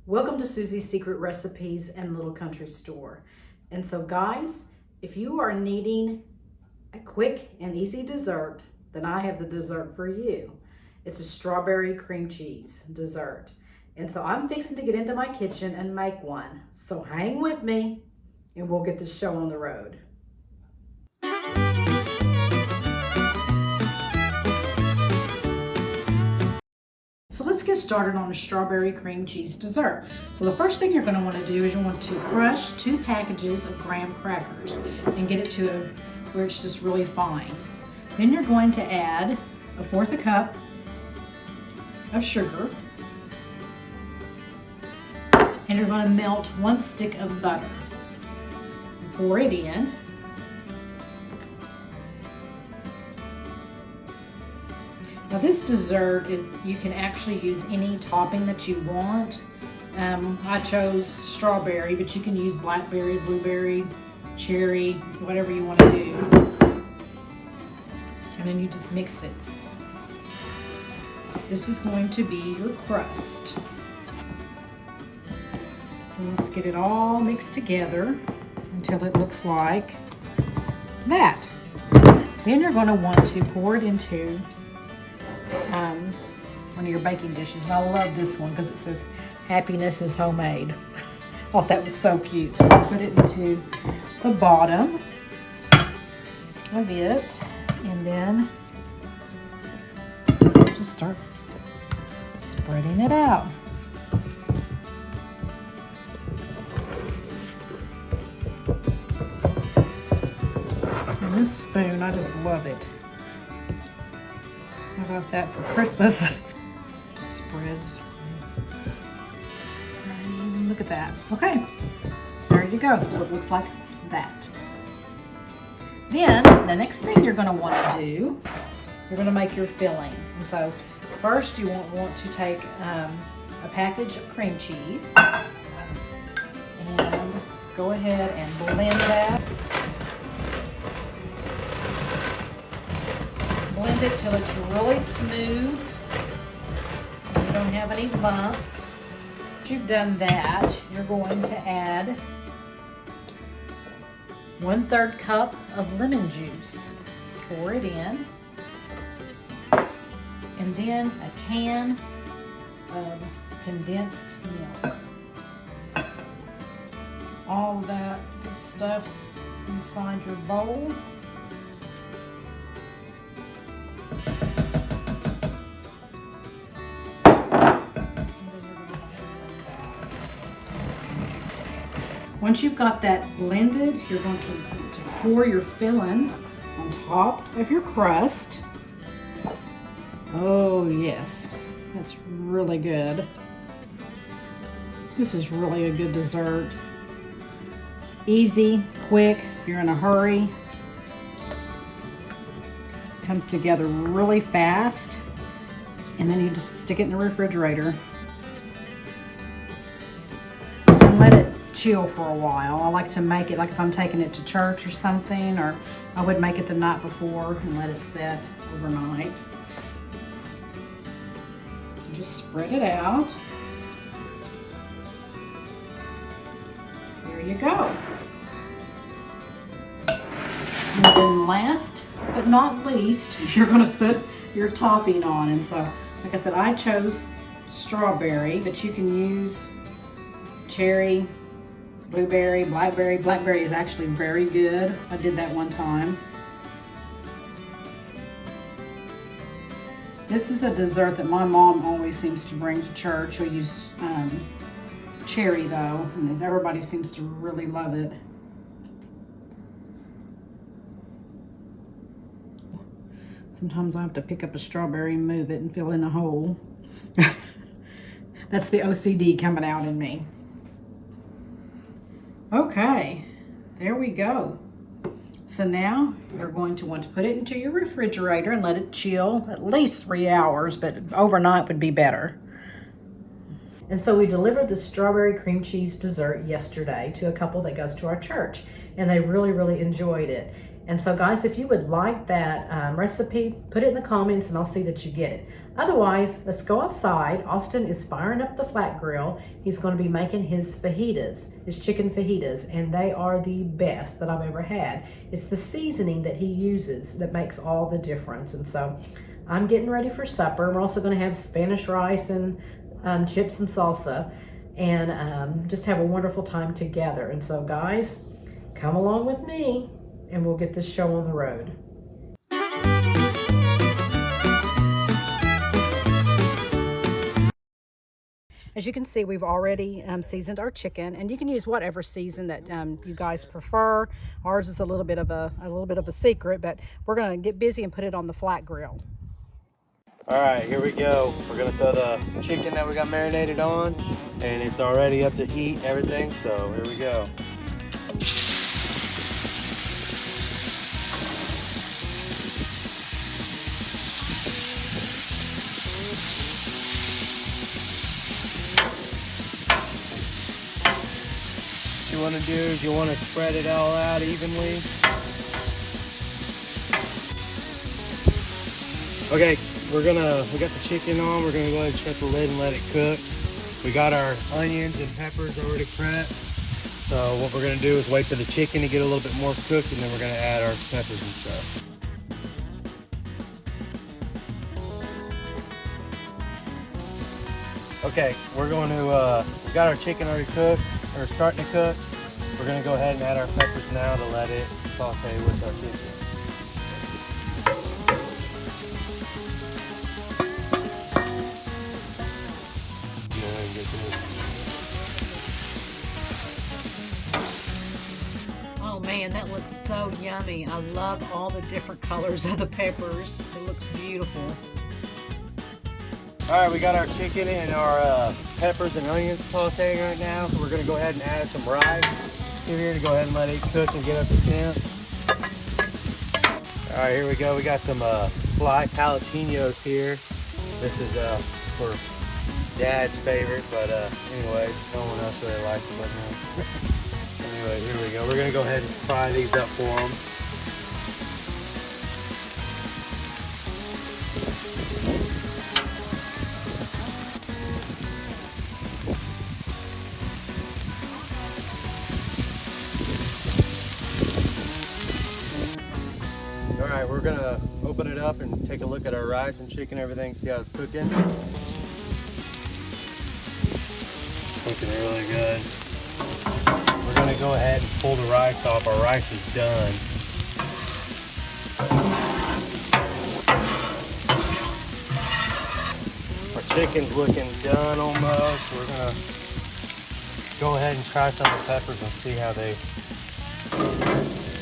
Welcome to Susie's Secret Recipes and Little Country Store. And so guys, if you are needing a quick and easy dessert, then I have the dessert for you. It's a strawberry cream cheese dessert. And so I'm fixing to get into my kitchen and make one. So hang with me and we'll get this show on the road. So let's get started on a strawberry cream cheese dessert. So the first thing you're going to want to do is you want to crush 2 packages of graham crackers and get it to where it's just really fine. Then you're going to add 1/4 cup of sugar, and you're going to melt 1 stick of butter. Pour it in. Now this dessert, you can actually use any topping that you want. I chose strawberry, but you can use blackberry, blueberry, cherry, whatever you want to do. And then you just mix it. This is going to be your crust. So let's get it all mixed together until it looks like that. Then you're going to want to pour it into one of your baking dishes. And I love this one because it says happiness is homemade. Thought that was so cute. So put it into the bottom of it, and then just start spreading it out. And this spoon, I just love it. How about that for Christmas? Just spreads. Look at that. Okay, there you go. So it looks like that. Then the next thing you're going to want to do, you're going to make your filling. And so first you want to take a package of cream cheese and go ahead and blend that. Blend it till it's really smooth. You don't have any lumps. Once you've done that, you're going to add 1/3 cup of lemon juice. Just pour it in. And then a can of condensed milk. All of that good stuff inside your bowl. Once you've got that blended, you're going to pour your filling on top of your crust. Oh yes, that's really good. This is really a good dessert. Easy, quick, if you're in a hurry. Comes together really fast, and then you just stick it in the refrigerator and let it chill for a while. I like to make it like if I'm taking it to church or something, or I would make it the night before and let it set overnight. Just spread it out. There you go. And then last but not least, you're going to put your topping on. And so, like I said, I chose strawberry, but you can use cherry, blueberry, blackberry. Blackberry is actually very good. I did that one time. This is a dessert that my mom always seems to bring to church. We use cherry though, and everybody seems to really love it. Sometimes I have to pick up a strawberry and move it and fill in a hole. That's the OCD coming out in me. Okay, there we go. So now you're going to want to put it into your refrigerator and let it chill at least 3 hours, but overnight would be better. And so we delivered the strawberry cream cheese dessert yesterday to a couple that goes to our church, and they really enjoyed it. And so guys, if you would like that recipe, put it in the comments and I'll see that you get it. Otherwise, let's go outside. Austin is firing up the flat grill. He's going to be making his fajitas, his chicken fajitas, and they are the best that I've ever had. It's the seasoning that he uses that makes all the difference. And so I'm getting ready for supper. We're also going to have Spanish rice and chips and salsa, and just have a wonderful time together. And so guys, come along with me and we'll get this show on the road. As you can see, we've already seasoned our chicken, and you can use whatever season that you guys prefer. Ours is a little bit of a secret, but we're gonna get busy and put it on the flat grill. All right, here we go. We're gonna throw the chicken that we got marinated on, and it's already up to heat and everything, so here we go. What you wanna do is you wanna spread it all out evenly. Okay, we got the chicken on. We're gonna go ahead and shut the lid and let it cook. We got our onions and peppers already prepped. So what we're gonna do is wait for the chicken to get a little bit more cooked, and then we're gonna add our peppers and stuff. Okay, we're going to, we got our chicken already cooked, or starting to cook. We're gonna go ahead and add our peppers now to let it saute with our chicken. Oh man, that looks so yummy. I love all the different colors of the peppers. It looks beautiful. All right, we got our chicken and our peppers and onions sauteing right now. So we're gonna go ahead and add some rice. We're here to go ahead and let it cook and get up to temp. All right, here we go. We got some sliced jalapenos here. This is for Dad's favorite, but anyways, no one else really likes them. Anyway, here we go. We're gonna go ahead and fry these up for them. All right, we're gonna open it up and take a look at our rice and chicken, everything, see how it's cooking. Looking really good. We're gonna go ahead and pull the rice off. Our rice is done. Our chicken's looking done almost. We're gonna go ahead and try some of the peppers and see how they,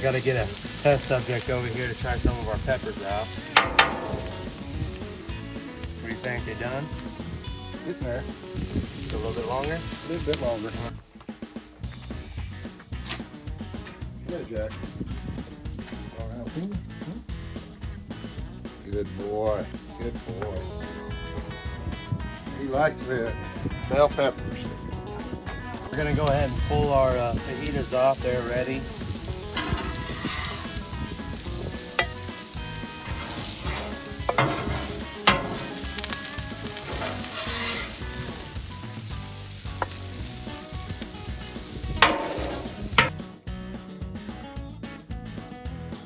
gotta get a test subject over here to try some of our peppers out. What do you think? They done? Getting there. A little bit longer? A little bit longer. Yeah, Jack. Good boy. Good boy. He likes the bell peppers. We're gonna go ahead and pull our fajitas off. They're ready.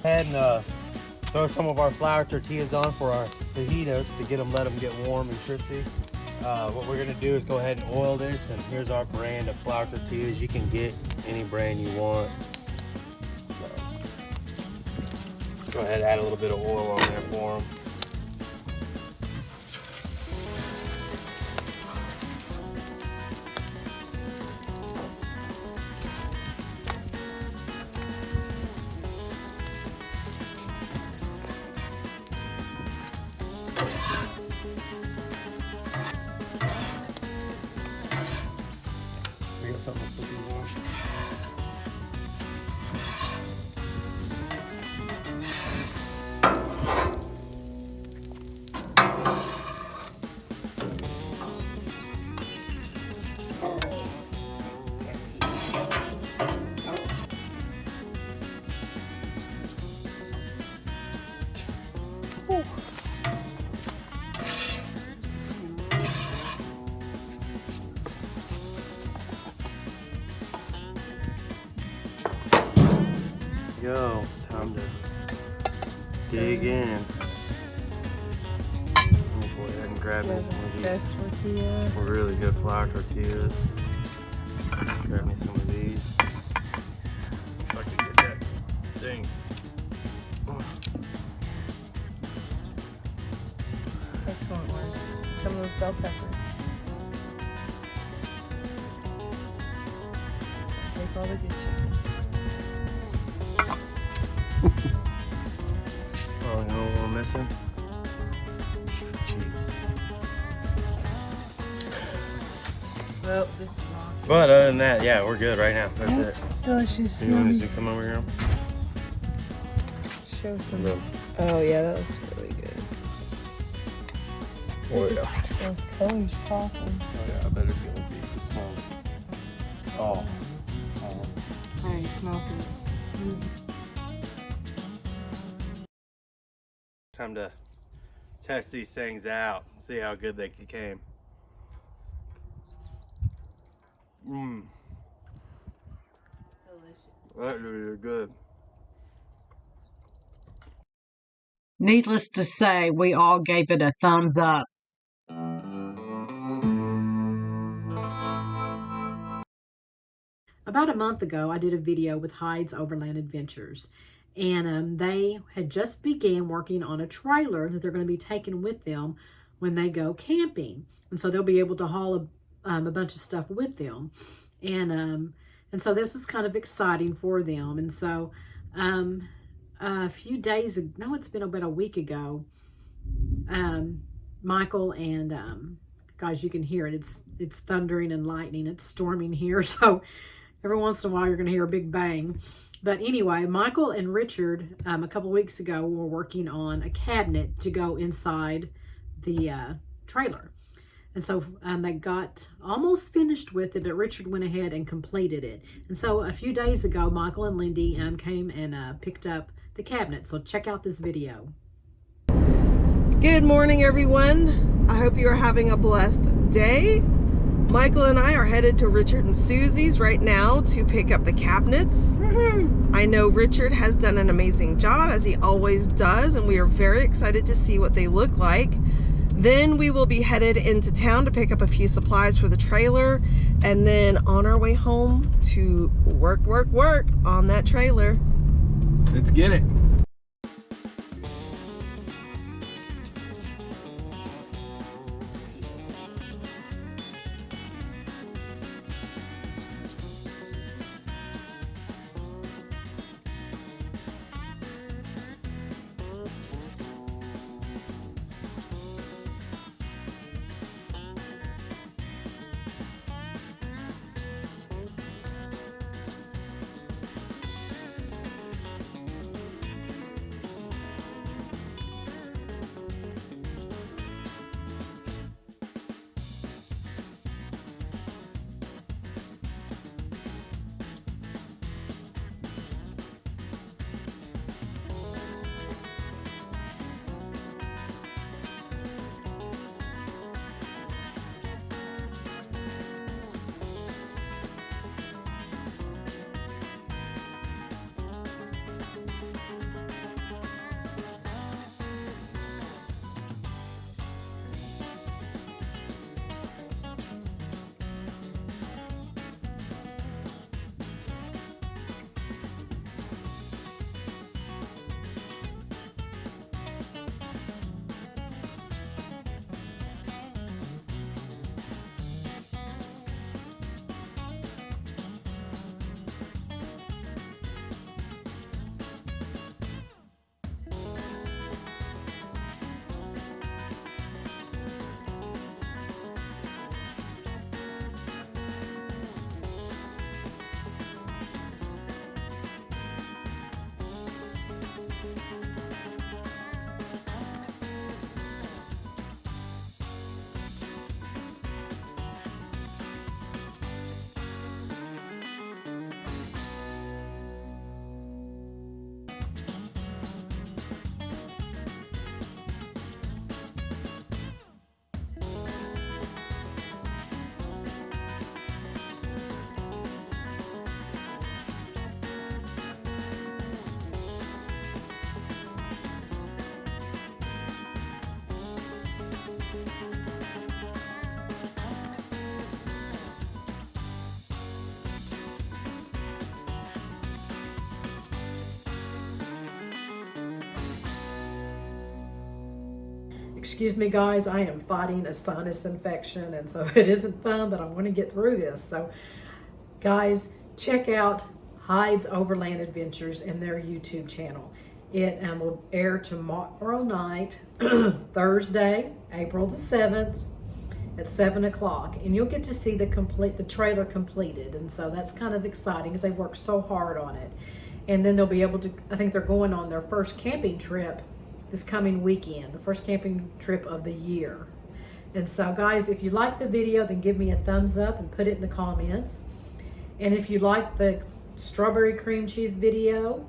And throw some of our flour tortillas on for our fajitas to let them get warm and crispy. What we're gonna do is go ahead and oil this, and here's our brand of flour tortillas. You can get any brand you want. So let's go ahead and add a little bit of oil on there for them. We got something to put these on. go. It's time to dig in. Let me go ahead and grab me some of these. Best tortilla. Really good flour tortillas. Grab me some of these. If I can get that thing. Excellent work. Some of those bell peppers. Take all the good chicken. Oh, you know what we're missing? Cheese. Well, this is wrong. But other than that, yeah, we're good right now. That's it. Delicious. You want Yummy. to come over here? Show some. No. Oh yeah, that looks really good. Oh yeah. Those colors popping. Oh yeah, I bet it's gonna be. It smells. Oh. Alright, smells good. Time to test these things out. See how good they became. Mmm. Delicious. That really good. Needless to say, we all gave it a thumbs up. About a month ago, I did a video with Hyde's Overland Adventures, and they had just began working on a trailer that they're going to be taking with them when they go camping. And so they'll be able to haul a bunch of stuff with them. And so this was kind of exciting for them. And so a few days ago, no, it's been about a week ago, Michael and guys, you can hear it. It's thundering and lightning. It's storming here. So every once in a while, you're going to hear a big bang. But anyway, Michael and Richard, a couple weeks ago, were working on a cabinet to go inside the trailer. And so they got almost finished with it, but Richard went ahead and completed it. And so a few days ago, Michael and Lyndi came and picked up the cabinet. So check out this video. Good morning, everyone. I hope you are having a blessed day. Michael and I are headed to Richard and Susie's right now to pick up the cabinets. I know Richard has done an amazing job, as he always does, and we are very excited to see what they look like. Then we will be headed into town to pick up a few supplies for the trailer, and then on our way home to work on that trailer. Let's get it. excuse me guys, I am fighting a sinus infection, and so it isn't fun, but I'm going to get through this. So guys, check out Hyde's Overland Adventures in their YouTube channel. It will air tomorrow night, Thursday, April the 7th at 7 o'clock, and you'll get to see the trailer completed, and so that's kind of exciting because they worked so hard on it. And then they'll be able to, I think they're going on their first camping trip this coming weekend, the first camping trip of the year. And so guys, if you like the video, then give me a thumbs up and put it in the comments. And if you like the strawberry cream cheese video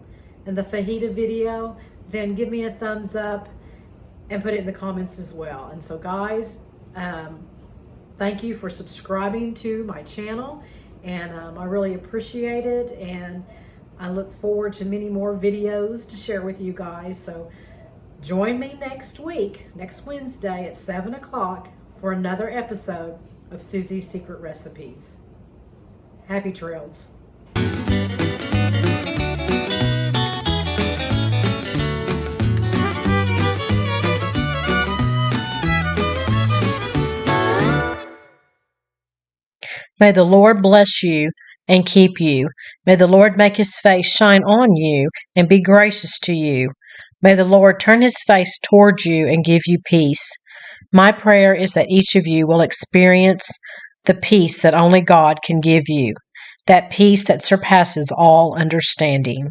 and the fajita video, then give me a thumbs up and put it in the comments as well. And so guys, thank you for subscribing to my channel, and I really appreciate it, and I look forward to many more videos to share with you guys. So join me next week, next Wednesday at 7 o'clock for another episode of Susie's Secret Recipes. Happy trails. May the Lord bless you and keep you. May the Lord make his face shine on you and be gracious to you. May the Lord turn his face toward you and give you peace. My prayer is that each of you will experience the peace that only God can give you, that peace that surpasses all understanding.